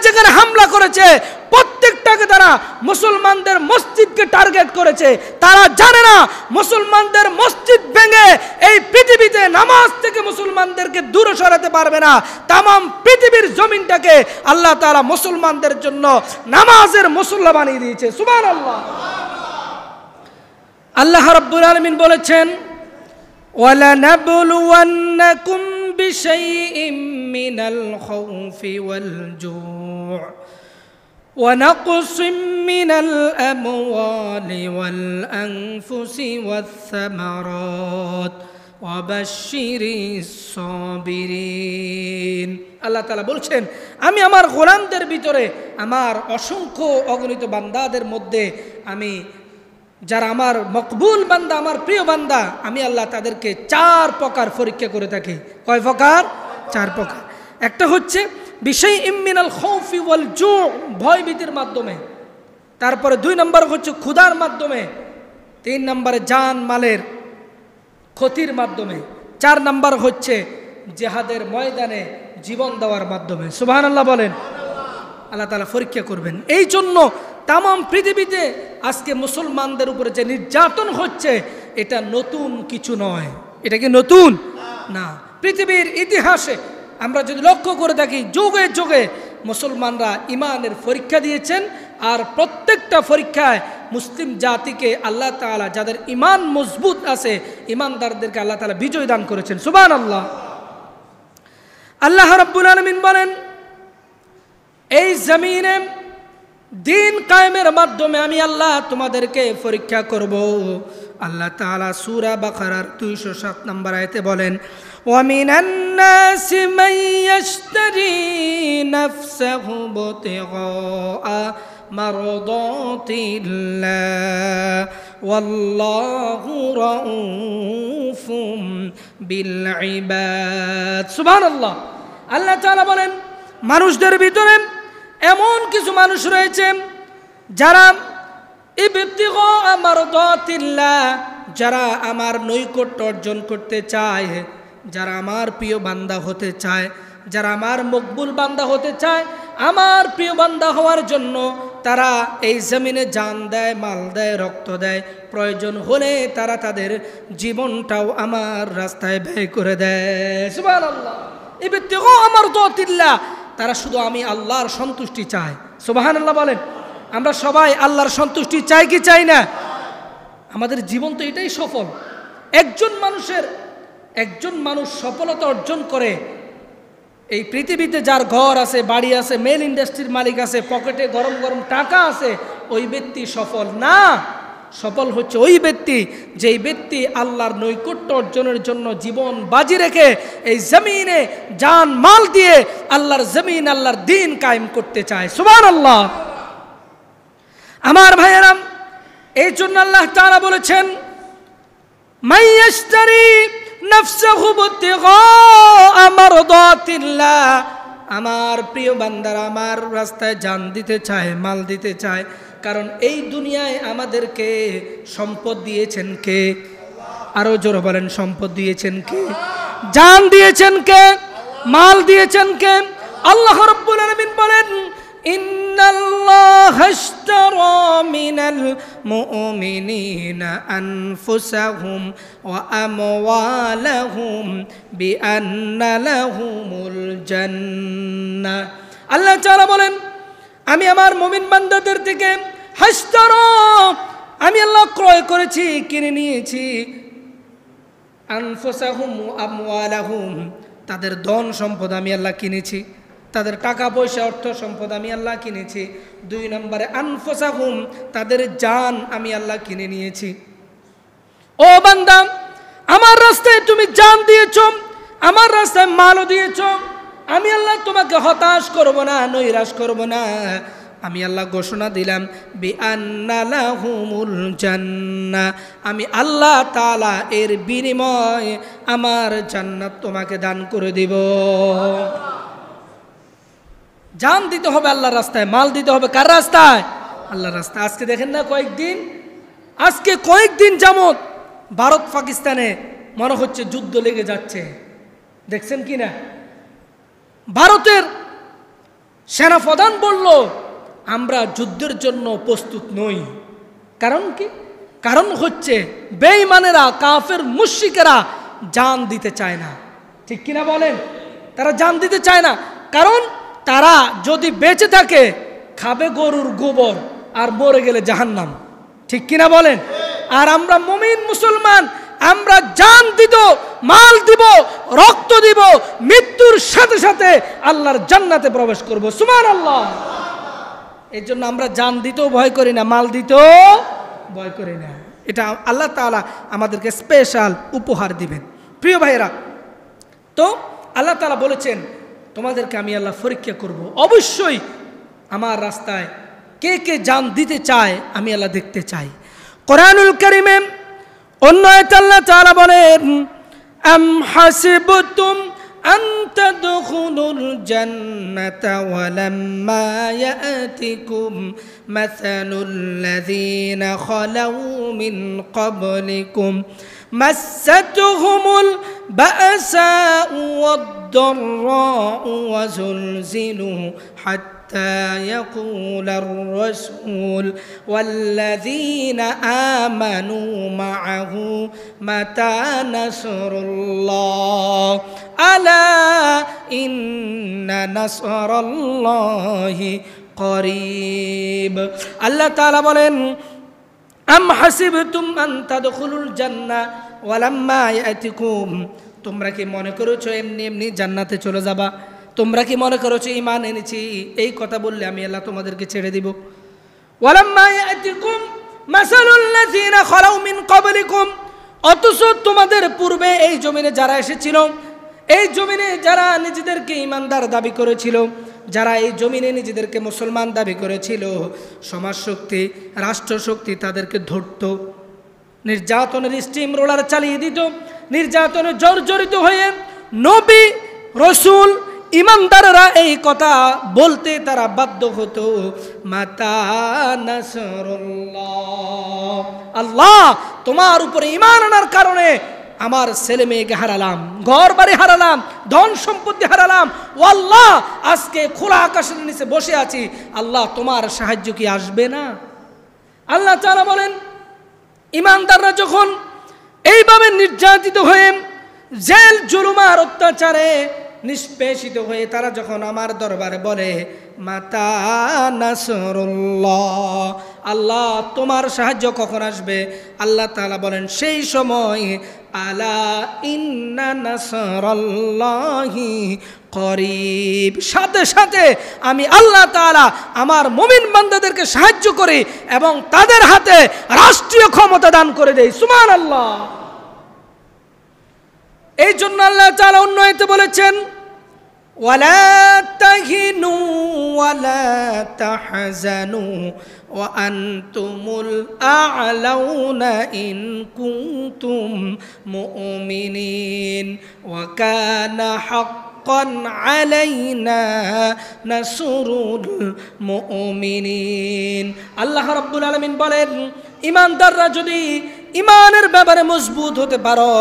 যেখানে যেখানে হামলা করেছে প্রত্যেকটাকে তারা মুসলমানদের মসজিদকে টার্গেট করেছে। তারা জানে না মুসলমানদের মসজিদ ভেঙে এই পৃথিবীতে নামাজ থেকে মুসলমানদেরকে দূরে সরাতে পারবে না। তামাম পৃথিবীর জমিনটাকে আল্লাহ তাআলা মুসলমানদের জন্য নামাজের মুসল্লা বানিয়ে দিয়েছে। সুবহানাল্লাহ। আল্লাহ রাব্বুল আলামিন বলেছেন, ওয়ালানাবলুওয়ান্নাকুম বিশাইইম মিনাল খাউফি ওয়াল জু' ওয়া নাকসিম মিনাল আমওয়ালি ওয়াল আনফুসি ওয়াস সামারাত ওয়া বাশশিরিস সাবিরিন। আল্লাহ তাআলা বলছেন, আমি আমার গোলামদের ভিতরে, আমার অসংখ্য অগণিত বান্দাদের মধ্যে আমি যারা আমার মকবুল বান্দা, আমার প্রিয় বান্দা, আমি আল্লাহ তাদেরকে 4 প্রকার পরীক্ষা করে থাকি। কয় প্রকার? 4 প্রকার। একটা হচ্ছে বিশাইইম মিনাল খাউফি ওয়াল জু', ভয় ভীতির মাধ্যমে। তারপরে 2 নম্বর হচ্ছে ক্ষুধার মাধ্যমে। 3 নম্বরে জান মালের ক্ষতির মাধ্যমে। 4 নম্বর হচ্ছে জিহাদের ময়দানে জীবন দেওয়ার মাধ্যমে। সুবহানাল্লাহ বলেন। আল্লাহ তাআলা পরীক্ষা করবেন। এই জন্য তামাম পৃথিবীতে আজকে মুসলমানদের উপরে যে নির্যাতন হচ্ছে, এটা নতুন কিছু নয়। এটা কি নতুন? না। পৃথিবীর ইতিহাসে আমরা যদি লক্ষ্য করে দেখি, যুগে যুগে মুসলমানরা ইমানের পরীক্ষা দিয়েছেন, আর প্রত্যেকটা পরীক্ষায় মুসলিম জাতিকে আল্লাহ তাআলা, যাদের ইমান মজবুত আছে, ইমানদারদেরকে আল্লাহ তাআলা বিজয় দান করেছেন। সুবহানাল্লাহ। আল্লাহ রাব্বুল আলামিন বলেন, এই জমিনে দিন কায়েমের মাধ্যমে আমি আল্লাহ তোমাদেরকে পরীক্ষা করব। আল্লাহ তাআলা সূরা বাকারার 207 নম্বর আয়াতে বলেন, ওয়া মিনান নাসি মান ইয়াশতারি নাফসাহু ইবতিগা মারদাতিল্লাহ ওয়াল্লাহু রাউফুম বিল ইবাদ। সুবহানাল্লাহ। আল্লাহ তাআলা বলেন, মানুষদের ভিতরে এমন কিছু মানুষ রয়েছে যারা ইবতিগা মারদাতিল্লাহ, যারা আমার নৈকট্য অর্জন করতে চায়, যারা আমার প্রিয় বান্দা হতে চায়, যারা আমার মকবুল বান্দা হতে চায়, আমার প্রিয় বান্দা হওয়ার জন্য তারা এই জমিনে জান দেয়, মাল দেয়, রক্ত দেয়, প্রয়োজন হলে তারা তাদের জীবনটাও আমার রাস্তায় ব্যয় করে দেয়। সুবহানাল্লাহ। ইবতিগা মারদাতিল্লাহ, তারা শুধু আমি আল্লাহর সন্তুষ্টি চায়। সুবহানাল্লাহ বলেন। আমরা সবাই আল্লাহর সন্তুষ্টি চাই কি চাই না? আমাদের জীবন তো এটাই সফল। একজন মানুষ সফলতা অর্জন করে, এই পৃথিবীতে যার ঘর আছে, বাড়ি আছে, মেল ইন্ডাস্ট্রির মালিক আছে, পকেটে গরম গরম টাকা আছে, ওই ব্যক্তি সফল না। সফল হচ্ছে ওই ব্যক্তি, যেই ব্যক্তি আল্লাহর নৈকট্য অর্জনের জন্য জীবন বাজি রেখে এই জমিনে জান মাল দিয়ে আল্লাহর জমিন, আল্লাহর দ্বীন কায়েম করতে চায়। সুবহানাল্লাহ। আমার ভাইয়েরা, এই জন্য আল্লাহ তাআলা বলেছেন, মাইয়াশতারি নাফসাহু ইবতিগা মারদাতিল্লাহ, আমার প্রিয় বান্দারা আমার রাস্তায় জান দিতে চায়, মাল দিতে চায়। কারণ এই দুনিয়ায় আমাদেরকে সম্পদ দিয়েছেন কে? আরো জোরে বলেন, সম্পদ দিয়েছেন কে? জান দিয়েছেন কে? মাল দিয়েছেন কে? আল্লাহ রাব্বুল আলামিন বলেন, ইন্নাল্লাহা আশতারা মিনাল মুমিনিনা আনফুসাহুম ওয়া আমওয়ালাহুম বিআন্না লাহুমুল জান্নাহ। আল্লাহ তাআলা বলেন, আমি আমার মুমিন বান্দাদের থেকে হাশতারা, আমি আল্লাহ ক্রয় করেছি, কিনে নিয়েছি, আনফুসাহুম ওয়া আমওয়ালাহুম, তাদের ধন সম্পদ আমি আল্লাহ কিনেছি, তাদের টাকা পয়সা অর্থ সম্পদ আমি আল্লাহ কিনেছি। 2 নম্বরে আনফুসাহুম, তাদের জান আমি আল্লাহ কিনে নিয়েছি। ও বান্দা, আমার রাস্তায় তুমি জান দিয়েছ, আমার রাস্তায় মালও দিয়েছ, আমি আল্লাহ তোমাকে হতাশ করব না, নৈরাশ করব না। আমি আল্লাহ ঘোষণা দিলাম, বিআন্না লাহুমুল জান্নাহ, আমি আল্লাহ তাআলা এর বিনিময়ে আমার জান্নাত তোমাকে দান করে দিব। জান দিতে হবে আল্লাহর রাস্তায়, মাল দিতে হবে কার রাস্তায়? আল্লাহর রাস্তায়। আজকে দেখেন না, কয়েকদিন যাবত ভারত পাকিস্তানে মনে হচ্ছে যুদ্ধ লেগে যাচ্ছে, দেখছেন কি না? ভারতের সেনাপ্রধান বলল, আমরা যুদ্ধের জন্য প্রস্তুত নই। কারণ কি? কারণ হচ্ছে বেঈমানেরা, কাফের মুশরিকেরা জান দিতে চায় না। ঠিক কিনা বলেন? তারা জান দিতে চায় না, কারণ তারা যদি বেঁচে থাকে খাবে গরুর গোবর আর মরে গেলে জাহান্নাম। ঠিক কিনা বলেন? আর আমরা মুমিন মুসলমান, আমরা জান দিব, মাল দিব, রক্ত দিব, মৃত্যুর সাথে সাথে আল্লাহর জান্নাতে প্রবেশ করব। সুবহানাল্লাহ। এই জন্য আমরা জান দিতেও ভয় করি না, মাল দিতেও ভয় করি না। এটা আল্লাহ তাআলা আমাদেরকে স্পেশাল উপহার দিবেন। প্রিয় ভাইয়েরা, তো আল্লাহ তাআলা বলেছেন তোমাদেরকে আমি আল্লাহ পরীক্ষা করব। অবশ্যই আমার রাস্তায় কে কে জান দিতে চায় আমি আল্লাহ দেখতে চাই। কোরআনুল কারীমে অন্য আয়াতে আল্লাহ তাআলা বলেন, আম হাসিবতুম আন তাদখুলুল জান্নাতা ওয়ালাম্মা ইয়াতিকুম মাসালুল লাযীনা খালাউ মিন ক্বাবলিকুম মাসাতুহুমুল বা'সাউ ওয়াদ-দাররাউ ওয়া যুলজিলু حتى يقول الرسول والذين آمنوا معه متى نصر الله ألا إن نصر الله قريب. الله تعالى বলেন, আম হাসিবতুম আন তাদখুলুল জান্নাহ ওয়ালাম্মা ইয়াতিকুম, তোমরা কি মনে করেছো এমনি এমনি জান্নাতে চলে যাবা? তোমরা কি মনে করেছো ঈমান এনেছি এই কথা বললে আমি আল্লাহ তোমাদেরকে ছেড়ে দিব? ওয়ালাম্মা ইয়াতিকুম মাসালুল লাযীনা খালাউ মিন ক্বাবলিকুম, অথচ তোমাদের পূর্বে এই জমিনে যারা এসেছিল, এই জমিনে যারা নিজেদেরকে ঈমানদার দাবি করেছিল, যারা এই জমিনে নিজেদেরকে মুসলমান দাবি করেছিল, সমাজ শক্তি, রাষ্ট্র শক্তি তাদেরকে ধরত, নির্যাতনের স্টিম রোলার চালিয়ে দিত, নির্যাতনে জর্জরিত হয়ে নবী রাসূল ইমানদাররা এই কথা বলতে তারা বাধ্য হতো, মাতা নাসরুল্লাহ, আল্লাহ তোমার উপরে ঈমান আনার কারণে আমার ছেলে মেয়েকে হারালাম, ঘর বাড়ি হারালাম, ধন সম্পত্তি হারালাম, ও আল্লাহ আজকে খোলা আকাশের নিচে বসে আছি, আল্লাহ তোমার সাহায্য কি আসবে না? আল্লাহ তাআলা বলেন, ঈমানদাররা যখন এইভাবে নির্যাতিত হয়ে জেল জুলুমার অত্যাচারে নিষ্পেষিত হয়ে তারা যখন আমার দরবারে বলে মাতা নাসরুল্লাহ, আল্লাহ তোমার সাহায্য কখন আসবে? আল্লাহ তাআলা বলেন সেই সময় আলা ইন্না নাসরাল্লাহি করিব, সাথে সাথে আমি আল্লাহ তাআলা আমার মুমিন বান্দাদেরকে সাহায্য করি এবং তাদের হাতে রাষ্ট্রীয় ক্ষমতা দান করে দেই। সুবহানাল্লাহ। এই জন্য আল্লাহ তাআলা অন্য আয়াতে বলেছেন, ওয়ালা তাহিনু ওয়ালা তাহজানু ওয়া আনতুমুল আ'লাউনা ইন কুনতুম মুমিনিন ওয়া কানা হাক্কান আলাইনা নাসরুল মুমিনিন। আল্লাহ রাব্বুল আলামিন বলেন, ঈমানদাররা যদি ঈমানের ব্যাপারে মজবুত হতে পারো,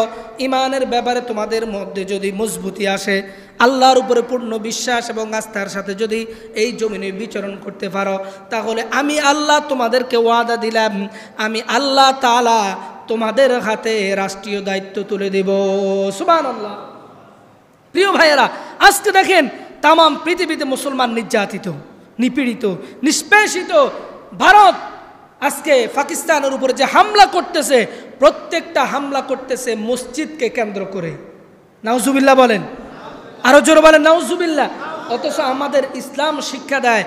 ঈমানের ব্যাপারে তোমাদের মধ্যে যদি মজবুতি আসে, আল্লাহর উপরে পূর্ণ বিশ্বাস এবং আস্থার সাথে যদি এই জমিনে বিচরণ করতে পারো, তাহলে আমি আল্লাহ তোমাদেরকে ওয়াদা দিলাম, আমি আল্লাহ তাআলা তোমাদের হাতে রাষ্ট্রীয় দায়িত্ব তুলে দেব। সুবহানাল্লাহ। প্রিয় ভাইয়েরা, আজকে দেখেন তামাম পৃথিবীতে মুসলমান নির্যাতিত, নিপীড়িত, নিষ্পেষিত। ভারত আজকে পাকিস্তানের উপরে যে হামলা করতেছে, প্রত্যেকটা হামলা করতেছে মসজিদকে কেন্দ্র করে। নাউজুবিল্লাহ বলেন, আরো জোরে বলেন নাউজুবিল্লাহ। অথচ আমাদের ইসলাম শিক্ষা দেয়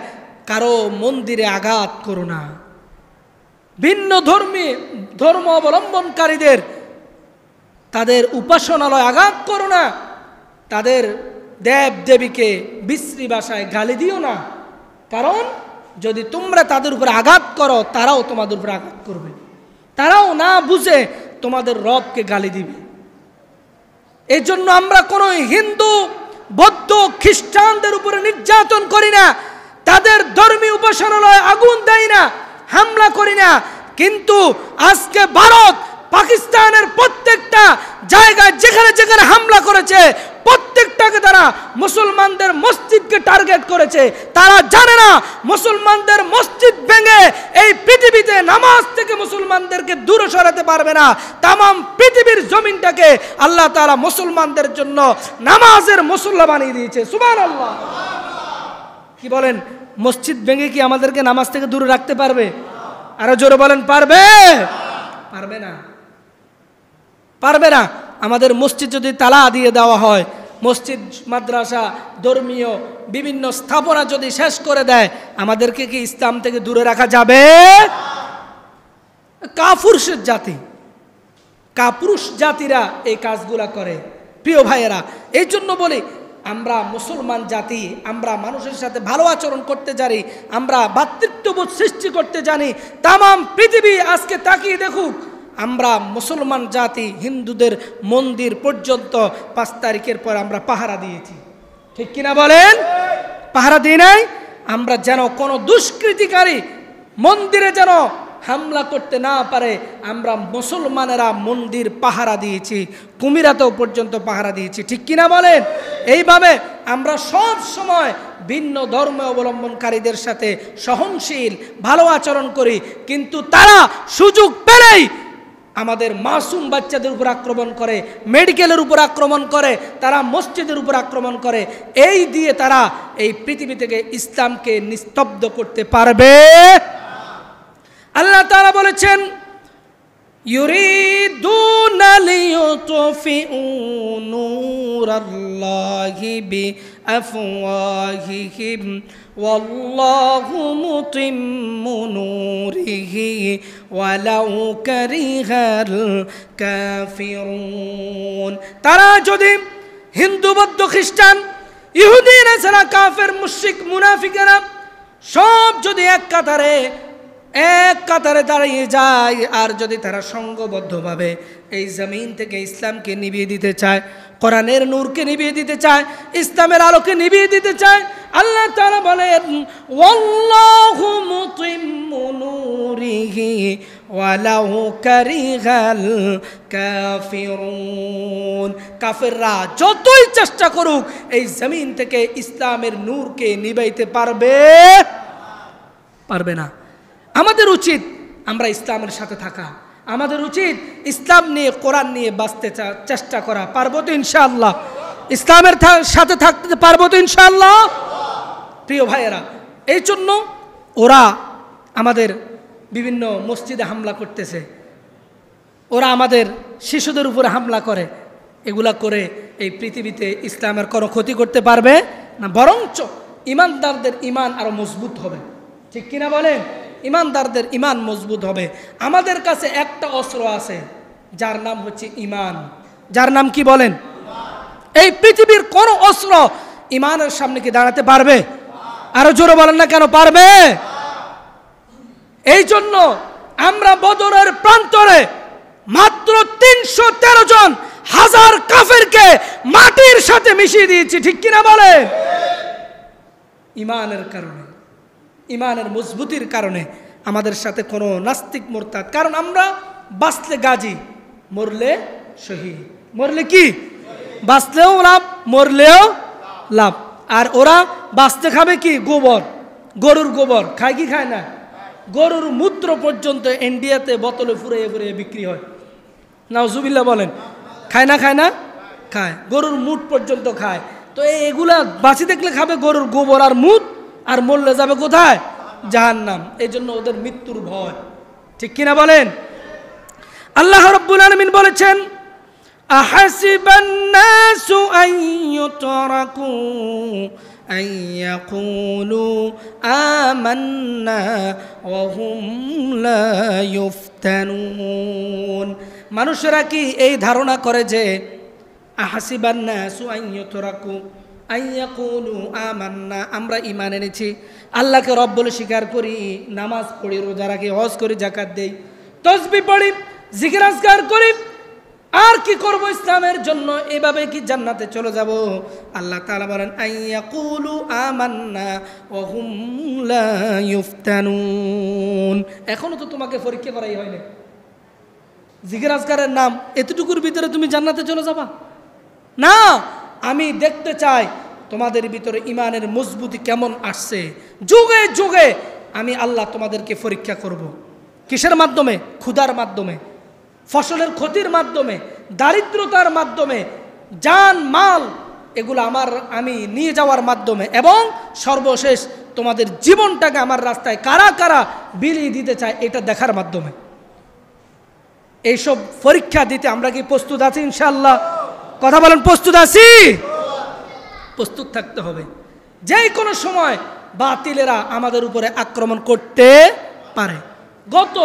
কারো মন্দিরে আঘাত করো না, ভিন্ন ধর্ম অবলম্বনকারীদের তাদের উপাসনালয় আঘাত করো না, তাদের দেব দেবীকে বিশ্রী ভাষায় গালি দিও না, কারণ যদি তোমরা তাদের উপরে আঘাত করো তারাও তোমাদের উপরে আঘাত করবে, তারাও না বুঝে তোমাদের রবকে গালি দিবে। এই জন্য আমরা কোনো হিন্দু, বৌদ্ধ, খ্রিস্টানদের উপরে নির্যাতন করি না, তাদের ধর্মীয় উপাসনালয়ে আগুন দেই না, হামলা করি না। কিন্তু আজকে ভারত পাকিস্তানের প্রত্যেকটা জায়গায় যেখানে যেখানে হামলা করেছে প্রত্যেকটাকে তারা মুসলমানদের মসজিদকে টার্গেট করেছে। তারা জানে না মুসলমানদের মসজিদ ভেঙে এই পৃথিবীতে নামাজ থেকে মুসলমানদেরকে দূরে সরাতে পারবে না। তামাম পৃথিবীর জমিনটাকে আল্লাহ তাআলা মুসলমানদের জন্য নামাজের মুসল্লা বানিয়ে দিয়েছে। সুবহানাল্লাহ। কি বলেন, মসজিদ ভেঙে কি আমাদেরকে নামাজ থেকে দূরে রাখতে পারবে? আরো জোরে বলেন, পারবে? পারবে না, পারবে না। আমাদের মসজিদ যদি তালা দিয়ে দেওয়া হয়, মসজিদ মাদ্রাসা ধর্মীয় বিভিন্ন স্থাপনা যদি শেষ করে দেয়, আমাদেরকে কি ইসলাম থেকে দূরে রাখা যাবে? কাপুরুষের জাতি, কাপুরুষ জাতিরা এই কাজগুলা করে। প্রিয় ভাইয়েরা, এই জন্য বলি আমরা মুসলমান জাতি, আমরা মানুষের সাথে ভালো আচরণ করতে জানি, আমরা ভ্রাতৃত্ববোধ সৃষ্টি করতে জানি। তামাম পৃথিবী আজকে তাকিয়ে দেখুক, আমরা মুসলমান জাতি হিন্দুদের মন্দির পর্যন্ত 5 তারিখের পর আমরা পাহারা দিয়েছি, ঠিক কিনা বলেন? পাহারা দিই নাই? আমরা যেন কোনো দুষ্কৃতিকারী মন্দিরে যেন হামলা করতে না পারে, আমরা মুসলমানেরা মন্দির পাহারা দিয়েছি, কুমিরাতেও পর্যন্ত পাহারা দিয়েছি, ঠিক কিনা বলেন? এইভাবে আমরা সব সময় ভিন্ন ধর্ম অবলম্বনকারীদের সাথে সহনশীল ভালো আচরণ করি, কিন্তু তারা সুযোগ পেলেই আমাদের মাসুম বাচ্চাদের উপর আক্রমণ করে, মেডিকেলের উপর আক্রমণ করে, তারা মসজিদের উপর আক্রমণ করে। এই দিয়ে তারা এই পৃথিবী থেকে ইসলামকে নিস্তব্ধ করতে পারবে। আল্লাহ তাআলা বলেছেন, ইউরিদুনা লিইউতফিউ নূরাল্লাহি বিআফওয়াহিহিম ওয়াল্লাহু মুতিম্মু নূরিহি ওয়ালাউ কারিহাল কাফিরুন। তারা যদি হিন্দু, বৌদ্ধ, খ্রিস্টান, ইহুদি, নাসারা, কাফের, মুশরিক, মুনাফিকেরা সব যদি এক কাতারে দাঁড়িয়ে যায়, আর যদি তারা সংঘবদ্ধভাবে এই জমিন থেকে ইসলামকে নিভিয়ে দিতে চায়, কোরআনের নূরকে নিভিয়ে দিতে চায়, ইসলামের আলোকে নিভিয়ে দিতে চায়, আল্লাহ তাআলা বলেন, ওয়াল্লাহু মুতিম্মু নূরিহি ওয়ালাউ কারিহাল কাফিরুন। কাফেররা যতই চেষ্টা করুক এই জমিন থেকে ইসলামের নূরকে নিভাইতে পারবে না। আমাদের উচিত আমরা ইসলামের সাথে থাকা, আমাদের উচিত ইসলাম নিয়ে, কোরআন নিয়ে বাঁচতে চেষ্টা করা। পারবো তো ইনশাআল্লাহ? ইসলামের সাথে থাকতে পারবো তো ইনশাআল্লাহ? প্রিয় ভাইয়েরা, এই জন্য ওরা আমাদের বিভিন্ন মসজিদে হামলা করতেছে, ওরা আমাদের শিশুদের উপরে হামলা করে। এগুলা করে এই পৃথিবীতে ইসলামের কোনো ক্ষতি করতে পারবে না, বরঞ্চ ইমানদারদের ইমান আরো মজবুত হবে, ঠিক কিনা বলেন? ইমানদারদের ইমান মজবুত হবে। আমাদের কাছে একটা অস্ত্র আছে, যার নাম হচ্ছে ইমান। যার নাম কি বলেন? এই পৃথিবীর কোন অস্ত্র ইমানের সামনে কি দাঁড়াতে পারবে? আরো জোরে বলেন না কেন পারবে? এই জন্য আমরা বদরের প্রান্তরে মাত্র 313 জন হাজার কাফেরকে মাটির সাথে মিশিয়ে দিয়েছি, ঠিক কিনা বলেন? ইমানের কারণে, ইমানের মজবুতির কারণে আমাদের সাথে কোনো নাস্তিক মোরতাদ, কারণ আমরা বাঁচলে গাজী, মরলে শহীদ। মরলে কি? বাঁচলেও লাভ, মরলেও লাভ। আর ওরা বাঁচতে খাবে কি? গোবর, গরুর গোবর। খায় কি খায় না? গরুর মূত্র পর্যন্ত ইন্ডিয়াতে বোতলে ফুরিয়ে ফুরিয়ে বিক্রি হয়। নাউজুবিল্লাহ বলেন। খায় না? খায় না? খায়। গরুর মুত পর্যন্ত খায়। তো এগুলা বাঁচি দেখলে খাবে গরুর গোবর আর মুত, আর মরলে যাবে কোথায়? জাহান্নাম। এই জন্য ওদের মৃত্যুর ভয়, ঠিক কিনা বলেন? আল্লাহ রাব্বুল আলামিন বলেছেন, আহাসিবান নাসু আন ইউতরাকু আন ইয়াকুলু আমান্না ওয়া হুম লা ইফতানুন। মানুষেরা কি এই ধারণা করে যে আহাসিবান নাসু আন ইউতরাকু আন ইয়াকুলু আমান্না, আমরা ঈমান এনেছি, আল্লাহকে রব বলে স্বীকার করি, নামাজ পড়ি, রোজা রাখি, হজ করি, যাকাত দেই, তাসবিহ পড়ি, জিকির আজকার করি, আর কি করব ইসলামের জন্য? এভাবে কি জান্নাতে চলে যাব? আল্লাহ তাআলা বলেন, আইয়াকুলু আমান্না ওয়া হুম লা ইফতানুন। এখনো তো তোমাকে পরীক্ষা করাই হয়নি, জিকির আজকারের নাম, এতটুকুর ভিতরে তুমি জান্নাতে চলে যাবা? না, আমি দেখতে চাই তোমাদের ভিতরে ইমানের মজবুতি কেমন আসছে। যুগে যুগে আমি আল্লাহ তোমাদেরকে পরীক্ষা করব। কিসের মাধ্যমে? ক্ষুধার মাধ্যমে, ফসলের ক্ষতির মাধ্যমে, দারিদ্রতার মাধ্যমে, জান মাল এগুলো আমি নিয়ে যাওয়ার মাধ্যমে, এবং সর্বশেষ তোমাদের জীবনটাকে আমার রাস্তায় কারা কারা বিলিয়ে দিতে চায় এটা দেখার মাধ্যমে। এইসব পরীক্ষা দিতে আমরা কি প্রস্তুত আছি? ইনশাআল্লাহ কথা বলেন, প্রস্তুত আছি? প্রস্তুত থাকতে হবে। যে কোনো সময় বাতিলেরা আমাদের উপরে আক্রমণ করতে পারে। গত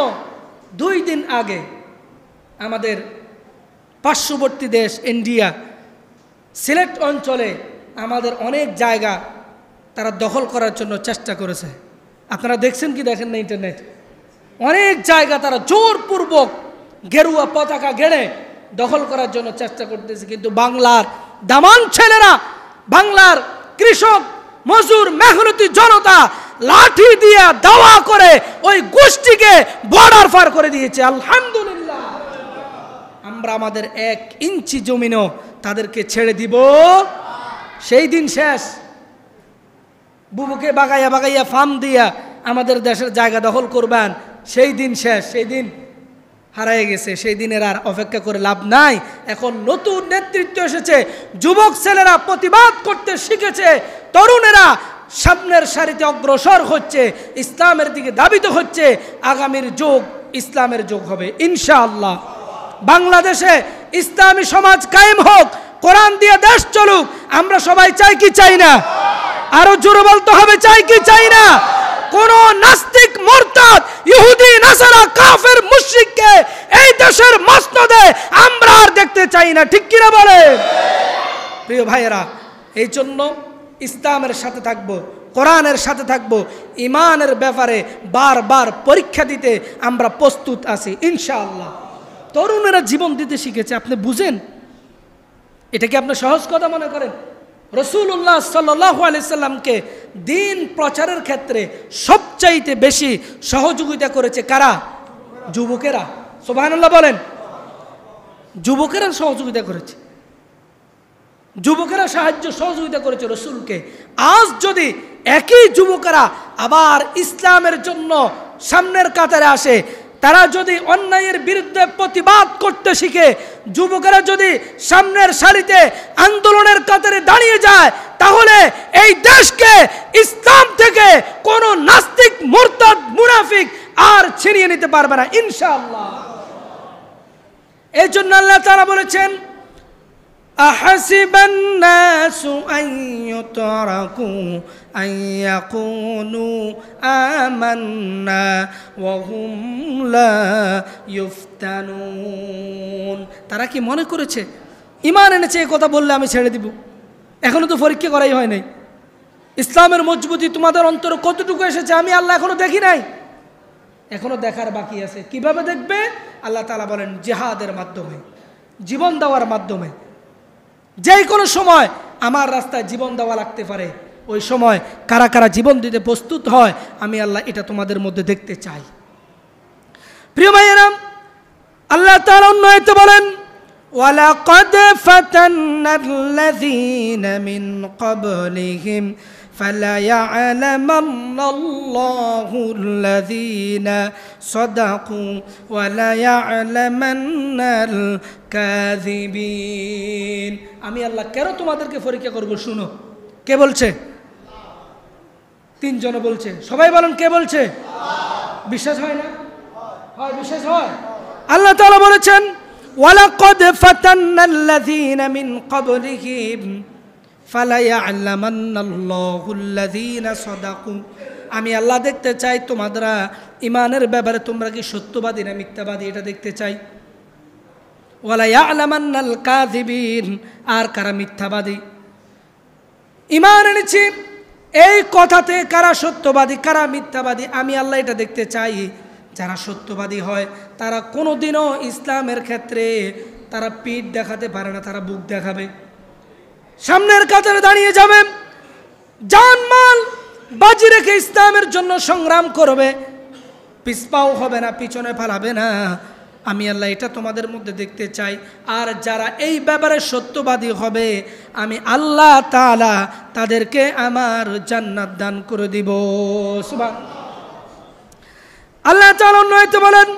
2 দিন আগে আমাদের পার্শ্ববর্তী দেশ ইন্ডিয়া সিলেট অঞ্চলে আমাদের অনেক জায়গা তারা দখল করার জন্য চেষ্টা করেছে। আপনারা দেখছেন কি দেখেন না ইন্টারনেট? অনেক জায়গা তারা জোরপূর্বক গেরুয়া পতাকা গেড়ে দখল করার জন্য চেষ্টা করতেছে। কিন্তু বাংলার দামান ছেলেরা, বাংলার কৃষক মজুর মেহনতি জনতা লাঠি দিয়ে দাওয়া করে ওই গোষ্ঠীকে বর্ডার পার করে দিয়েছে। আলহামদুলিল্লাহ, আমরা আমাদের 1 ইঞ্চি জমিনও তাদেরকে ছেড়ে দিব। সেই দিন শেষ। বুবুকে বাগাইয়া বাগাইয়া ফার্ম দিয়া আমাদের দেশের জায়গা দখল করবেন, সেই দিন শেষ, সেই দিন হারিয়ে গেছে। সেই দিনের আর অপেক্ষা করে লাভ নাই। এখন নতুন নেতৃত্ব এসেছে, যুবক ছেলেরা প্রতিবাদ করতে শিখেছে, তরুণেরা সামনের সারিতে অগ্রসর হচ্ছে, ইসলামের দিকে ধাবিত হচ্ছে। আগামীর যুগ ইসলামের যুগ হবে ইনশাআল্লাহ। বাংলাদেশে ইসলামী সমাজ কায়েম হোক, কোরআন দিয়ে দেশ চলুক, আমরা সবাই চাই কি চাই না? আরো জোরে বলতে হবে, চাই কি চাই না? কোন নাস্তিক, মুরতাদ, ইহুদি, নাসারা, কাফের, মুশরিককে এই দেশের মসনদে আমরা আর দেখতে চাই না। ঠিক কিনা বলে? প্রিয় ভাইয়েরা, এই জন্য ইসলামের সাথে থাকবো, কোরআনের সাথে থাকবো, ইমানের ব্যাপারে বারবার পরীক্ষা দিতে আমরা প্রস্তুত আছি ইনশাআল্লাহ। তরুণেরা জীবন দিতে শিখেছে, আপনি বুঝেন? এটা কি আপনি সহজ কথা মনে করেন? রাসূলুল্লাহ সাল্লাল্লাহু আলাইহি সাল্লামকে দ্বীন প্রচারের ক্ষেত্রে সবচাইতে বেশি সহযোগিতা করেছে কারা? যুবকেরা। সুবহানাল্লাহ বলেন। যুবকেরা সহযোগিতা করেছে, যুবকেরা সহযোগিতা করেছে রাসূলকে। আজ যদি একই যুবকেরা আবার ইসলামের জন্য সামনের কাতারে আসে, তারা যদি অন্যায়ের বিরুদ্ধে প্রতিবাদ করতে শিখে, যুবকেরা যদি সামনের সারিতে আন্দোলনের কাতারে দাঁড়িয়ে যায়, তাহলে এই দেশকে ইসলাম থেকে কোনো নাস্তিক, মুরতাদ, মুনাফিক আর ছিনিয়ে নিতে পারবে না ইনশাআল্লাহ। এই জন্য আল্লাহ তাআলা বলেছেন, আহাসিবান নাসু আন ইউতরাকু আন ইয়াকুলু আমান্না ওয়া হুম লা ইফতানুন। তারা কি মনে করেছে ঈমান এনেছে এই কথা বললে আমি ছেড়ে দিব? এখনো তো পরীক্ষা করাই হয় নাই। ইসলামের মজবুতি তোমাদের অন্তরে কতটুকু এসেছে আমি আল্লাহ এখনো দেখি নাই, এখনো দেখার বাকি আছে। কিভাবে দেখবে? আল্লাহ তাআলা বলেন জিহাদের মাধ্যমে, জীবন দেওয়ার মাধ্যমে। যে কোনো সময় আমার রাস্তায় জীবন দেওয়া লাগতে পারে, ওই সময় কারা কারা জীবন দিতে প্রস্তুত হয় আমি আল্লাহ এটা তোমাদের মধ্যে দেখতে চাই। প্রিয় ভাইয়েরা, আল্লাহ তাআলা অন্য আয়াতে বলেন, ওয়ালাকাদ ফাতান্নাল্লাযীনা মিন ক্বাবলিহিম ফালায়া'লামান্নাল্লাহুল্লাযীনা সাদাকু ওয়ালায়া'লামান্নাল কাযিবিন। আমি আল্লাহ কেন তোমাদেরকে পরীক্ষা করব শুনো। কে বলছে? 3 জন বলছে। সবাই বলেন কে বলছে? বিশ্বাস হয় না? হয়, বিশ্বাস হয়। আল্লাহ তাআলা বলেছেন, ওয়ালাকাদ ফাতান্নাল্লাযীনা মিন ক্বাবলিহিম ফালায়া'লামান্নাল্লাহুল্লাযীনা সাদাকু। আমি আল্লাহ দেখতে চাই তোমরা ইমানের ব্যাপারে তোমরা কি সত্যবাদী না মিথ্যাবাদী, এটা দেখতে চাই। ওয়ালায়া'লামান্নাল কাযিবিন, আর কারা মিথ্যাবাদী। ইমান এনেছি এই কথাতে কারা সত্যবাদী কারা মিথ্যাবাদী আমি আল্লাহ এটা দেখতে চাই। যারা সত্যবাদী হয় তারা কোনোদিনও ইসলামের ক্ষেত্রে তারা পিঠ দেখাতে পারে না, তারা বুক দেখাবে, সামনের কাতারে দাঁড়িয়ে যাবে, জানমাল বাজি রেখে ইসলামের জন্য সংগ্রাম করবে, পিছপাও হবে না, পিছনে ফালাবে না। আমি আল্লাহ এটা তোমাদের মধ্যে দেখতে চাই। আর যারা এই ব্যাপারে সত্যবাদী হবে আমি আল্লাহ তাআলা তাদেরকে আমার জান্নাত দান করে দিব। সুবহানাল্লাহ। আল্লাহ তাআলা অন্যতে বলেন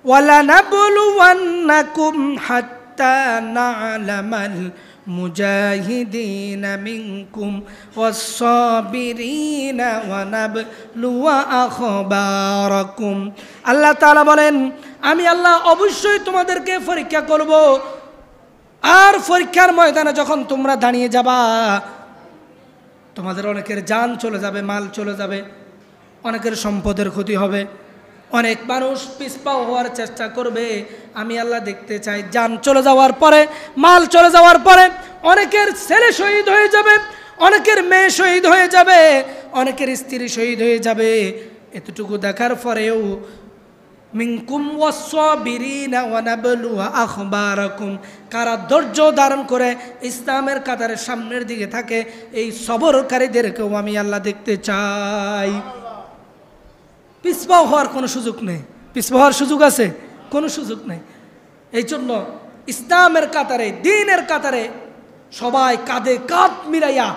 ওয়ালা নাবলুওয়ান্নাকুম হাত্তা না'লামাল মুজাহিদিনা মিনকুম ওয়াস-সাবিরিনা ওয়া নাবলুয়া আখবারাকুম। আল্লাহ তাআলা বলেন আমি আল্লাহ অবশ্যই তোমাদেরকে পরীক্ষা করব। আর পরীক্ষার ময়দানে যখন তোমরা দাঁড়িয়ে যাবা তোমাদের অনেকের জান চলে যাবে, মাল চলে যাবে, অনেকের সম্পদের ক্ষতি হবে, অনেক মানুষ পিছপাও হওয়ার চেষ্টা করবে। আমি আল্লাহ দেখতে চাই জান চলে যাওয়ার পরে, মাল চলে যাওয়ার পরে অনেকের ছেলে শহীদ হয়ে যাবে, অনেকের মেয়ে শহীদ হয়ে যাবে, অনেকের স্ত্রী শহীদ হয়ে যাবে। এতটুকু দেখার পরেও মিনকুম ওয়াস-সাবিরিনা ওয়া নাবলুয়া আখবারাকুম, কারা ধৈর্য ধারণ করে ইসলামের কাতারের সামনের দিকে থাকে এই সবরকারীদেরকেও আমি আল্লাহ দেখতে চাই। পিছপাও হওয়ার কোনো সুযোগ নেই। পিছপা হওয়ার সুযোগ আছে? কোনো সুযোগ নেই। এই জন্য ইসলামের কাতারে, দ্বীনের কাতারে সবাই কাঁধে কাঁধ মিলাইয়া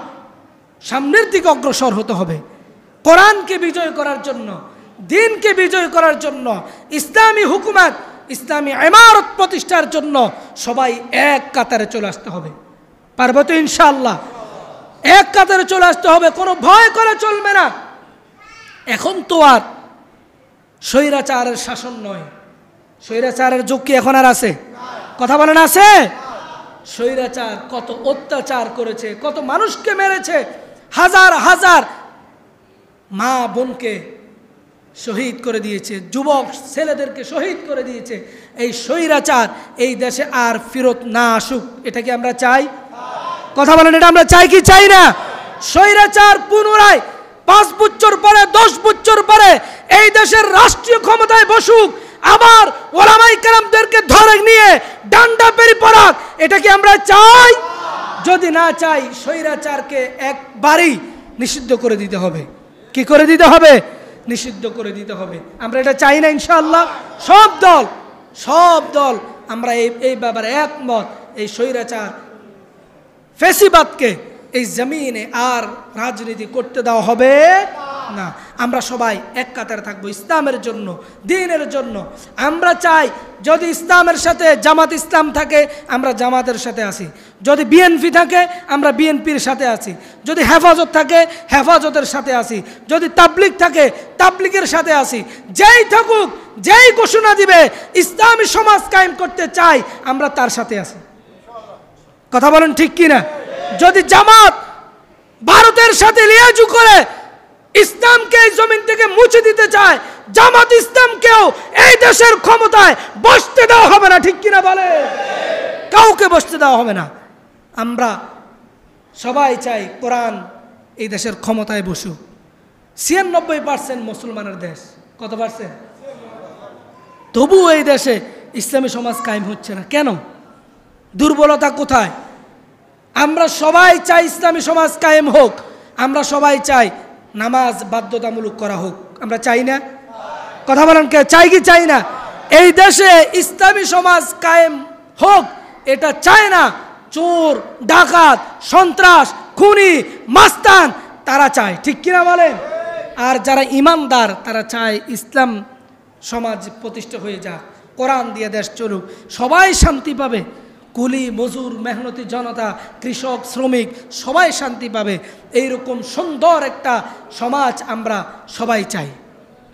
সামনের দিকে অগ্রসর হতে হবে। কোরআনকে বিজয় করার জন্য, দ্বীনকে বিজয় করার জন্য, ইসলামী হুকুমত, ইসলামী ইমারত প্রতিষ্ঠার জন্য সবাই এক কাতারে চলে আসতে হবে। পারবো তো ইনশাআল্লাহ? এক কাতারে চলে আসতে হবে, কোনো ভয় করে চলবে না। এখন তো আর স্বৈরাচারের শাসন নয়। স্বৈরাচারের যুগ কি এখন আর আছে? কথা বলেন আছে? স্বৈরাচার কত অত্যাচার করেছে, কত মানুষকে মেরেছে, হাজার হাজার মা বোনকে শহীদ করে দিয়েছে, যুবক ছেলেদেরকে শহীদ করে দিয়েছে। এই স্বৈরাচার এই দেশে আর ফেরত না আসুক, এটা কি আমরা চাই? কথা বলেন, এটা আমরা চাই কি চাই না? স্বৈরাচার পুনরায় 5 বছর পরে, 10 বছর পরে এই দেশের রাষ্ট্রীয় ক্ষমতায় বসুক, আবার ওলামায়ে কেরামদেরকে ধরে নিয়ে ডান্ডা পেরি পড়াক, এটা কি আমরা চাই? যদি না চাই স্বৈরাচারকে একবারই নিষিদ্ধ করে দিতে হবে। কি করে দিতে হবে? নিষিদ্ধ করে দিতে হবে। আমরা এটা চাই না ইনশাআল্লাহ? সব দল আমরা এই ব্যাপারে একমত। এই স্বৈরাচার ফ্যাসিবাদকে এই জমিনে আর রাজনীতি করতে দেওয়া হবে না। আমরা সবাই এক কাতারে থাকবো ইসলামের জন্য, দ্বীনের জন্য। আমরা চাই যদি ইসলামের সাথে জামাত ইসলাম থাকে আমরা জামাতের সাথে আছি, যদি বিএনপি থাকে আমরা বিএনপির সাথে আছি, যদি হেফাজত থাকে হেফাজতের সাথে আছি, যদি তাবলিগ থাকে তাবলিগের সাথে আছি। যেই থাকুক, যেই ঘোষণা দিবে ইসলামী সমাজ কায়েম করতে চাই, আমরা তার সাথে আছি। কথা বলেন ঠিক কিনা? যদি জামাত ভারতের সাথে লিয়াজু করে ইসলামকে এই জমিন থেকে মুছে দিতে চায়, জামাত ইসলামকেও এই দেশের ক্ষমতায় বসতে দেওয়া হবে না। ঠিক কিনা বলে? কাউকে বসতে দেওয়া হবে না। আমরা সবাই চাই কোরআন এই দেশের ক্ষমতায় বসুক। 96% মুসলমানের দেশ। কত পার্সেন্ট? তবুও এই দেশে ইসলামী সমাজ কায়েম হচ্ছে না কেন? দুর্বলতা কোথায়? আমরা সবাই চাই ইসলামী সমাজ কায়েম হোক, আমরা সবাই চাই নামাজ বাধ্যতামূলক করা হোক। আমরা চাই না? কথা বলেন, কে চাই কি চাই না? এই দেশে ইসলামী সমাজ কায়েম হোক এটা চায় না চোর, ডাকাত, সন্ত্রাস, খুনি, মাস্তান তারা চায়। ঠিক কিনা বলেন? আর যারা ইমানদার তারা চায় ইসলাম সমাজ প্রতিষ্ঠা হয়ে যাক, কোরআন দিয়ে দেশ চলুক, সবাই শান্তি পাবে। কুলি, মজুর, মেহনতি জনতা, কৃষক, শ্রমিক সবাই শান্তি পাবে। এইরকম সুন্দর একটা সমাজ আমরা সবাই চাই।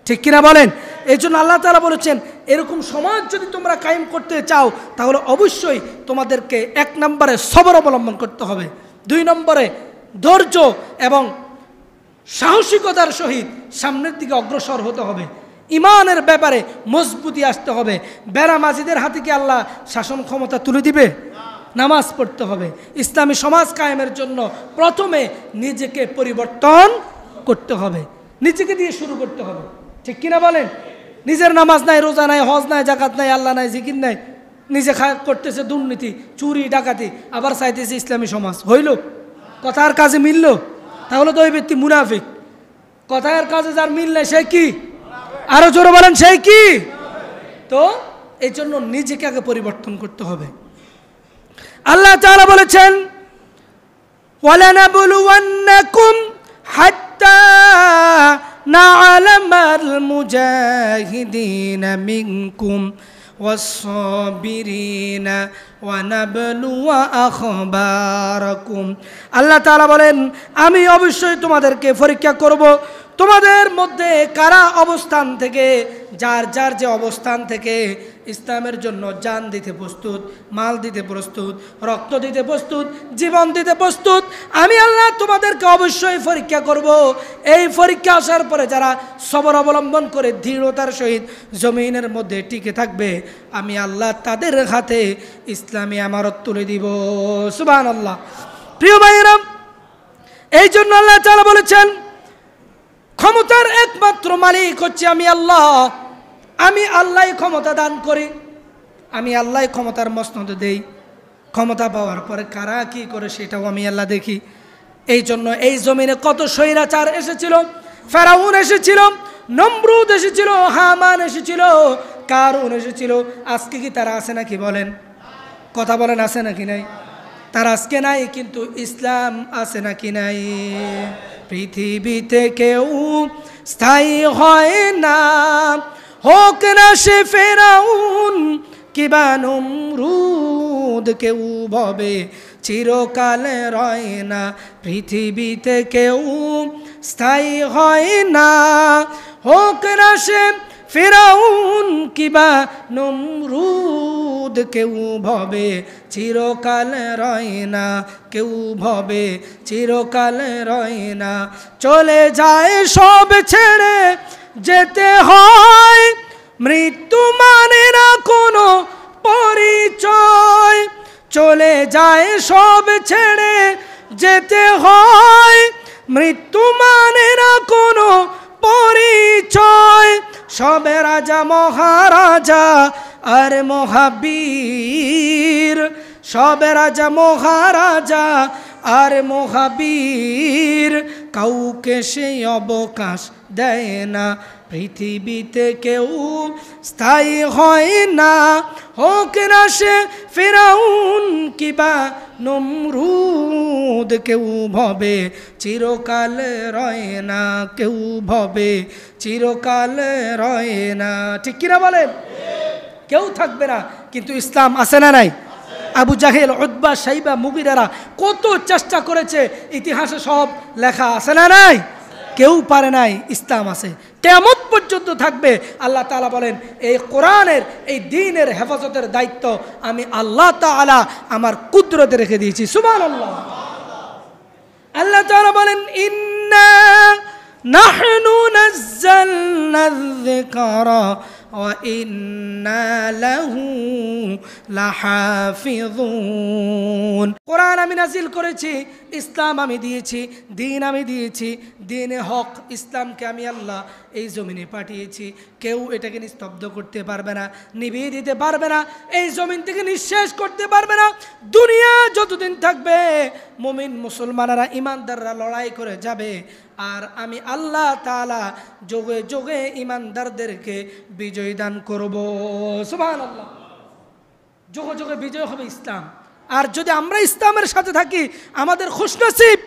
ঠিক কিনা বলেন? এই জন্য আল্লাহ তাআলা বলেছেন এরকম সমাজ যদি তোমরা কায়েম করতে চাও তাহলে অবশ্যই তোমাদেরকে 1 নম্বরে সবর অবলম্বন করতে হবে, 2 নম্বরে ধৈর্য এবং সাহসিকতার সহিত সামনের দিকে অগ্রসর হতে হবে। ইমানের ব্যাপারে মজবুতি আসতে হবে। বেনামাজিদের হাতে কি আল্লাহ শাসন ক্ষমতা তুলে দিবে? নামাজ পড়তে হবে। ইসলামী সমাজ কায়েমের জন্য প্রথমে নিজেকে পরিবর্তন করতে হবে, নিজেকে দিয়ে শুরু করতে হবে। ঠিক কিনা বলেন? নিজের নামাজ নাই, রোজা নাই, হজ নাই, জাকাত নাই, আল্লাহ নাই, জিকির নাই, নিজে করতেছে দুর্নীতি, চুরি, ডাকাতি, আবার চাইতেছে ইসলামী সমাজ। হইল? কথার কাজে মিলল? তাহলে তো ওই ব্যক্তি মুনাফিক। কথার কাজে যার মিল নাই সে কি? আরো জোরে বলেন, সেই কি? তো এই জন্য নিজেকে আগে পরিবর্তন করতে হবে। আল্লাহ তাআলা বলেছেন ওয়ালানাবলুওয়ান্নাকুম হাত্তা না'লামাল মুজাহিদিনা মিনকুম ওয়াস-সাবিরিনা ওয়া নাবলুয়া আখবারাকুম। আল্লাহ তাআলা বলেন আমি অবশ্যই তোমাদেরকে পরীক্ষা করব, তোমাদের মধ্যে কারা অবস্থান থেকে যার যার যে অবস্থান থেকে ইসলামের জন্য জান দিতে প্রস্তুত, মাল দিতে প্রস্তুত, রক্ত দিতে প্রস্তুত, জীবন দিতে প্রস্তুত, আমি আল্লাহ তোমাদেরকে অবশ্যই পরীক্ষা করব। এই পরীক্ষা আসার পরে যারা সবর অবলম্বন করে দৃঢ়তার সহিত জমিনের মধ্যে টিকে থাকবে, আমি আল্লাহ তাদের হাতে ইসলামী আমানত তুলে দিব। সুবহানাল্লাহ। প্রিয় ভাইয়েরা, এই জন্য আল্লাহ তাআলা বলেছেন ক্ষমতার একমাত্র মালিক হচ্ছে আমি আল্লাহ। আমি আল্লাহই ক্ষমতা দান করি, আমি আল্লাহই ক্ষমতার মসনদ দেই। ক্ষমতা পাওয়ার পরে কারা কি করে সেটাও আমি আল্লাহ দেখি। এই জন্য এই জমিনে কত স্বৈরাচার এসেছিল, ফেরাউন এসেছিল, নমরুদ এসেছিল, হামান এসেছিল, কারুন এসেছিল। আজকে কি তারা আছে নাকি? বলেন, কথা বলেন, আছে নাকি নাই? তারা আজকে নাই, কিন্তু ইসলাম আছে নাকি নাই? পৃথিবীতে কেউ স্থায়ী হয় না, হোক না সে ফেরাউন কিবা নমরুদ, কেউ ভবে চিরকাল রয় না। পৃথিবীতে কেউ স্থায়ী হয় না, হোক না সে ফেরাউন কিবা নমরুদ, কেউ ভবে চিরকাল রয় না, কেউ ভবে চিরকাল রয় না। চলে যায় সব ছেড়ে যেতে হয়, মৃত্যু মানে না কোনো পরিচয়। চলে যায় সব ছেড়ে যেতে হয়, মৃত্যু মানে না কোনো পরিচয়। সবে রাজা মহারাজা আর মহাবীর, সবে রাজা মহারাজা আর মহাবীর, কাউকে সেই অবকাশ দেয় না। পৃথিবীতে কেউ স্থায়ী হয় না, হোক না সে ফেরাউন কিবা নমরুদ, কেউ ভবে চিরকাল রয় না, কেউ ভবে চিরকাল রয় না। ঠিক কিনা বলেন? কেউ থাকবে না, কিন্তু ইসলাম আছে না নাই? আবু জাহেল, উতবা, শাইবা, মুগিরারা কত চেষ্টা করেছে, ইতিহাসে সব লেখা আছে না নাই? কেউ পারে নাই। ইসলাম আছে, কিয়ামত পর্যন্ত থাকবে। আল্লাহ তাআলা বলেন এই কোরআনের, এই দ্বীনের হেফাজতের দায়িত্ব আমি আল্লাহ তাআলা আমার কুদরতে রেখে দিয়েছি। সুবহানাল্লাহ। আল্লাহ তাআলা বলেন ইন্না নাহনু নাযালনা যিকরা ওয়া ইন্না লাহু লাহাফিযুন। কোরআন আমি নাজিল করেছি, ইসলাম আমি দিয়েছি, দ্বীন আমি দিয়েছি, দ্বীনে হক ইসলামকে আমি আল্লাহ এই জমিনে পাঠিয়েছি। কেউ এটাকে নিস্তব্ধ করতে পারবে না, নিভিয়ে দিতে পারবে না, এই জমিন থেকে নিঃশেষ করতে পারবে না। দুনিয়া যতদিন থাকবে মুমিন মুসলমানেরা, ইমানদাররা লড়াই করে যাবে, আর আমি আল্লাহ তাআলা যোগে যোগে ইমানদারদেরকে বিজয় দান করব। সুবহানাল্লাহ। যোগে যোগে বিজয় হবে ইসলাম। আর যদি আমরা ইসলামের সাথে থাকি আমাদের খুশনসিব,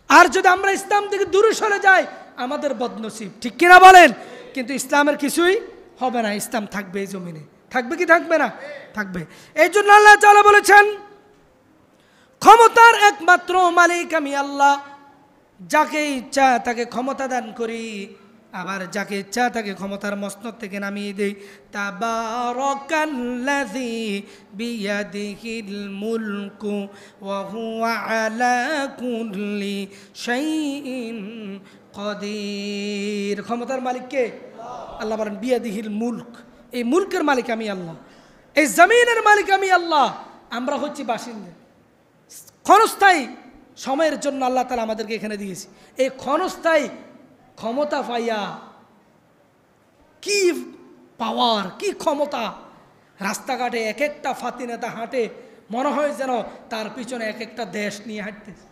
আর যদি আমরা ইসলাম থেকে দূরে সরে যাই আমাদের বদনসিব। ঠিক কিনা বলেন? কিন্তু ইসলামের কিছুই হবে না, ইসলাম থাকবে এই জমিনে। থাকবে কি থাকবে না? থাকবে। এই জন্য আল্লাহ তাআলা বলেছেন ক্ষমতার একমাত্র মালিক আমি আল্লাহ। যাকে ইচ্ছা তাকে ক্ষমতা দান করি, আবার যাকে ইচ্ছা তাকে ক্ষমতার মসনদ থেকে নামিয়ে দেই। তাবারাকাল্লাযী বিয়াদিহিল মুলকু ওয়া হুয়া আলা কুল্লি শাইইন কাদির। ক্ষমতার মালিক কে? আল্লাহ বলেন বিয়াদিহিল মুলক, এই মুলকের মালিক আমি আল্লাহ, এই জমিনের মালিক আমি আল্লাহ। আমরা হচ্ছি বাসিন্দা। ক্ষণস্থায়ী সময়ের জন্য আল্লাহ তাআলা আমাদেরকে এখানে দিয়েছে। এই ক্ষণস্থায়ী ক্ষমতা পাইয়া কি পাওয়ার, কি ক্ষমতা! রাস্তাঘাটে এক একটা ফাতি নেতা হাঁটে, মনে হয় যেন তার পিছনে এক একটা দেশ নিয়ে হাঁটতেছে।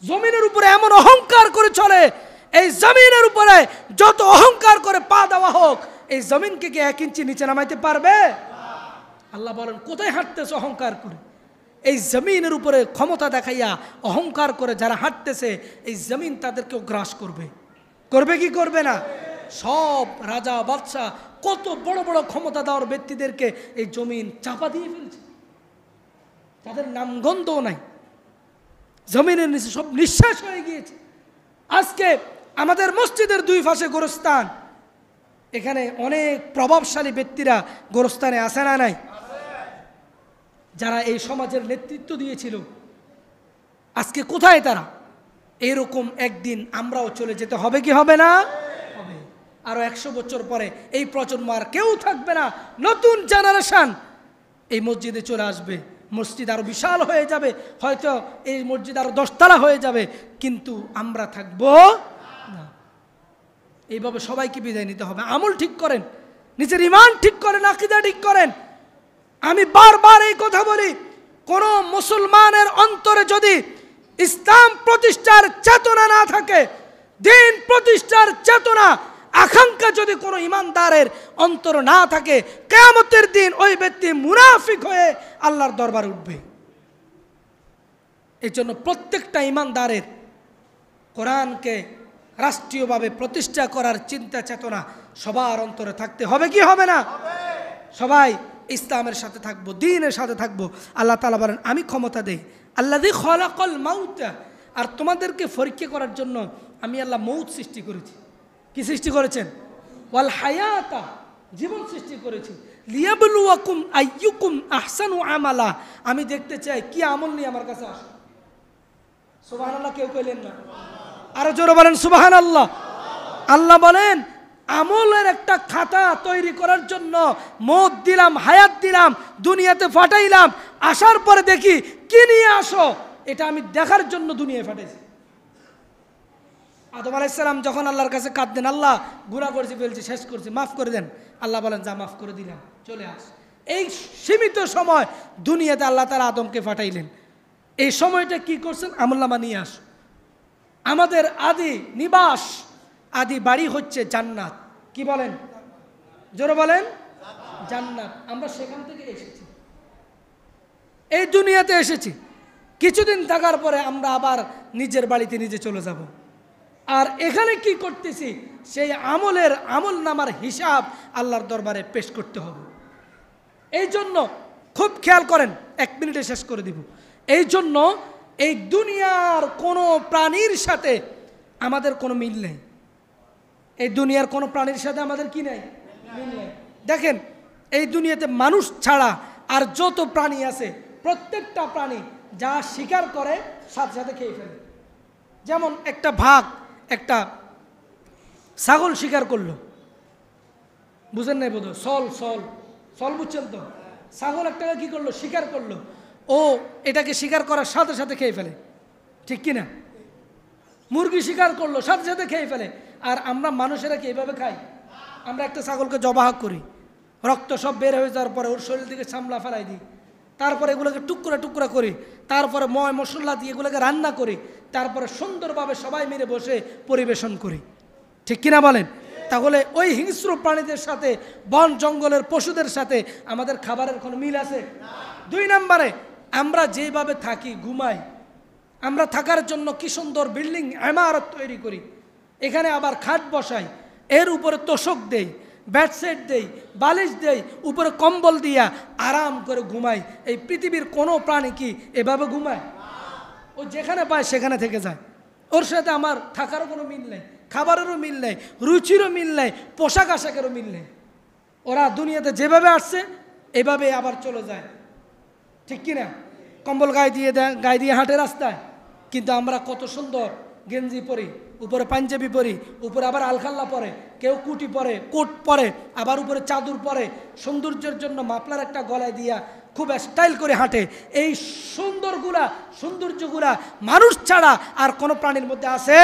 জমিনের উপরে এমন অহংকার করে চলে, এই জমিনের উপরে যত অহংকার করে পা দেওয়া হোক এই জমিনকে কি 1 ইঞ্চি নিচে নামাইতে পারবে? আল্লাহ বলেন কোথায় হাঁটতেছে অহংকার করে? এই জমিনের উপরে ক্ষমতা দেখাইয়া অহংকার করে যারা হাঁটতেছে এই জমিন তাদেরকেও গ্রাস করবে। করবে কি করবে না? সব রাজা বাদশাহ কত বড় বড় ক্ষমতা দেওয়ার ব্যক্তিদেরকে এই জমিন চাপা দিয়ে ফেলছে, তাদের নামগন্ধও নাই, জমিনের নিচে সব নিঃশ্বাস হয়ে গিয়েছে। আজকে আমাদের মসজিদের 2 পাশে গোরস্থান, এখানে অনেক প্রভাবশালী ব্যক্তিরা গোরস্থানে আসে না নাই? যারা এই সমাজের নেতৃত্ব দিয়েছিল আজকে কোথায় তারা? এরকম একদিন আমরাও চলে যেতে হবে কি হবে না? হবে। আরো 100 বছর পরে এই প্রজন্ম আর কেউ থাকবে না, নতুন জেনারেশন এই মসজিদে চলে আসবে, মসজিদ আরো বিশাল হয়ে যাবে, হয়তো এই মসজিদ আরো 10 তলা হয়ে যাবে, কিন্তু আমরা থাকবো না। এইভাবে সবাইকে বিদায় নিতে হবে। আমল ঠিক করেন, নিজের ঈমান ঠিক করেন, আকীদা ঠিক করেন। আমি বারবার এই কথা বলি, কোন মুসলমানের অন্তরে যদি ইসলাম প্রতিষ্ঠার চেতনা না থাকে, দিন প্রতিষ্ঠার চেতনা আকাঙ্ক্ষা যদি কোনো ইমানদারের অন্তর না থাকে, কিয়ামতের দিন ওই ব্যক্তি মুনাফিক হয়ে আল্লাহর দরবারে উঠবে। এই জন্য প্রত্যেকটা ইমানদারের কোরআনকে রাষ্ট্রীয়ভাবে প্রতিষ্ঠা করার চিন্তা চেতনা সবার অন্তরে থাকতে হবে কি হবে না? সবাই ইসলামের সাথে থাকবো, দ্বীনের সাথে থাকবো। আল্লাহ তাআলা বলেন আমি ক্ষমতা দেই, আল্লাযী খালাকাল মাউতা, আর তোমাদেরকে পরীক্ষা করার জন্য আমি আল্লাহ মৌত সৃষ্টি করেছি। কি সৃষ্টি করেছেন? ওয়াল হায়াতা, জীবন সৃষ্টি করেছি। লিয়াবলুয়াকুম আইয়ুকুম আহসানু আমালা, আমি দেখতে চাই কি আমল নিয়ে আমার কাছে আসে। সুবহানাল্লাহ কেউ কইলেন না? আরো জোরে বলেন সুবহানাল্লাহ। আল্লাহ বলেন আমলের একটা খাতা তৈরি করার জন্য মৌত দিলাম, হায়াত দিলাম, দুনিয়াতে ফাটাইলাম, আসার পরে দেখি কি নিয়ে আসো, এটা আমি দেখার জন্য দুনিয়ায় ফাটাইছি। আদম আলাইহিস সালাম যখন আল্লাহর কাছে কাঁদতেন, আল্লাহ গুনাহ করেছি, ফেলছি, শেষ করছি, মাফ করে দেন। আল্লাহ বলেন যা মাফ করে দিলাম, চলে আস। এই সীমিত সময় দুনিয়াতে আল্লাহ তাআলা আদমকে পাঠাইলেন। এই সময়টা কি করছেন? আমলনামা নিয়ে আস। আমাদের আদি নিবাস, আদি বাড়ি হচ্ছে জান্নাত। কি বলেন? জোরে বলেন জান্নাত। আমরা সেখান থেকে এসেছি, এই দুনিয়াতে এসেছি। কিছুদিন থাকার পরে আমরা আবার নিজের বাড়িতে নিজে চলে যাব। আর এখানে কি করতেছি? সেই আমলের আমলনামার হিসাব আল্লাহর দরবারে পেশ করতে হবে। এই জন্য খুব খেয়াল করেন, 1 মিনিটে শেষ করে দিব। এই জন্য এই দুনিয়ার কোনো প্রাণীর সাথে আমাদের কোনো মিল নেই। এই দুনিয়ার কোনো প্রাণীর সাথে আমাদের কি নেই? মিল নেই। দেখেন এই দুনিয়াতে মানুষ ছাড়া আর যত প্রাণী আছে, প্রত্যেকটা প্রাণী যা শিকার করে সাথে সাথে খেয়ে ফেলে। যেমন একটা ভাগ একটা ছাগল শিকার করলো, বুঝেন নাই বোধ? সল সল সল বুঝছেন তো? ছাগল একটাকে কি করলো? শিকার করলো। ও এটাকে শিকার করার সাথে সাথে খেয়ে ফেলে, ঠিক কিনা? মুরগি শিকার করলো, সাথে সাথে খেয়ে ফেলে। আর আমরা মানুষেরা কি এইভাবে খাই? আমরা একটা ছাগলকে জবাহ করি, রক্ত সব বের হয়ে যাওয়ার পরে ওর শরীর থেকে চামড়া ফেলাই দিই, তারপরে এগুলোকে টুকরা টুকরা করি, তারপরে ময় মশলা দিয়ে এগুলোকে রান্না করি, তারপরে সুন্দরভাবে সবাই মিলে বসে পরিবেশন করি, ঠিক কিনা বলেন? তাহলে ওই হিংস্র প্রাণীদের সাথে, বন জঙ্গলের পশুদের সাথে আমাদের খাবারের কোনো মিল আছে? 2 নম্বরে আমরা যেভাবে থাকি, ঘুমাই, আমরা থাকার জন্য কি সুন্দর বিল্ডিং ইমারত তৈরি করি, এখানে আবার খাট বসাই, এর উপরে তোষক দেই, বেডশিট দেই, বালিশ দেই, উপরে কম্বল দিয়া আরাম করে ঘুমাই। এই পৃথিবীর কোনো প্রাণী কি এভাবে ঘুমায়? ও যেখানে পায় সেখানে থেকে যায়। ওর সাথে আমার থাকারও কোনো মিল নেই, খাবারেরও মিল নেই, রুচিরও মিল নেই, পোশাক আশাকেরও মিল নেই। ওরা দুনিয়াতে যেভাবে আসছে এভাবে আবার চলে যায়, ঠিক কিনা? কম্বল গায়ে দিয়ে হাঁটে রাস্তায়, কিন্তু আমরা কত সুন্দর গেঞ্জি পরি, উপরে পাঞ্জাবি পরি, উপরে আবার আলখাল্লা পরে, কেউ কুটি পরে, কোট পরে, আবার উপরে চাদর পরে, সৌন্দর্যের জন্য মাফলার একটা গলায় দিয়া খুব স্টাইল করে হাঁটে। এই সৌন্দর্যগুলা মানুষ ছাড়া আর কোনো প্রাণীর মধ্যে আছে?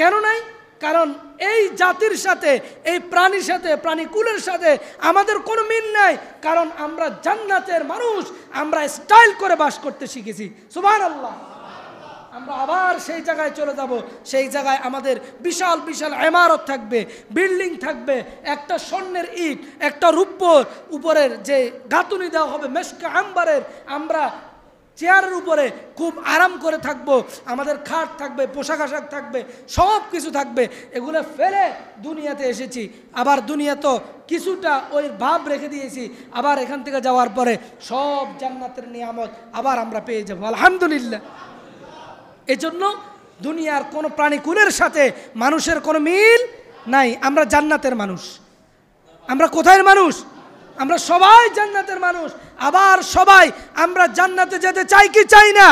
কেন নাই? কারণ এই জাতির সাথে, এই প্রাণীর সাথে, প্রাণীকুলের সাথে আমাদের কোনো মিল নাই। কারণ আমরা জান্নাতের মানুষ, আমরা স্টাইল করে বাস করতে শিখেছি। সুবহানাল্লাহ। আমরা আবার সেই জায়গায় চলে যাব। সেই জায়গায় আমাদের বিশাল বিশাল ইমারত থাকবে, বিল্ডিং থাকবে, একটা স্বর্ণের ইট, একটা রূপোর উপরের যে গাঁথুনি দেওয়া হবে মেশকে আম্বারের, আমরা চেয়ারের উপরে খুব আরাম করে থাকব, আমাদের খাট থাকবে, পোশাক আশাক থাকবে, সব কিছু থাকবে। এগুলো ফেলে দুনিয়াতে এসেছি, আবার দুনিয়া তো কিছুটা ওই ভাব রেখে দিয়েছি, আবার এখান থেকে যাওয়ার পরে সব জান্নাতের নিয়ামত আবার আমরা পেয়ে যাব আলহামদুলিল্লাহ। এজন্য দুনিয়ার কোনো প্রাণীকুলের সাথে মানুষের কোনো মিল নাই। আমরা জান্নাতের মানুষ। আমরা কোথায় মানুষ? আমরা সবাই জান্নাতের মানুষ। আবার সবাই আমরা জান্নাতে যেতে চাই কি চাই না?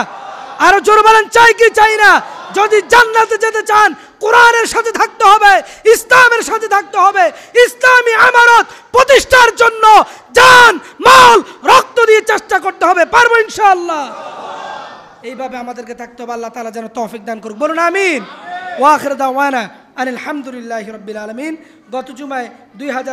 আরো জোরে বলেন, চাই কি চাই না? যদি জান্নাতে যেতে চান কোরআনের সাথে থাকতে হবে, ইসলামের সাথে থাকতে হবে, ইসলামী আমানত প্রতিষ্ঠার জন্য জান মাল রক্ত দিয়ে চেষ্টা করতে হবে। পারবো ইনশাআল্লাহ। এইভাবে আমাদেরকে থাকতে হবে। আল্লাহ তাআলা যেন তৌফিক দান করুক, বলুন আমিন। ওয়া আখির দাওয়ানা আলহামদুলিল্লাহি রাব্বিল আলামিন। গত জুমায় 2000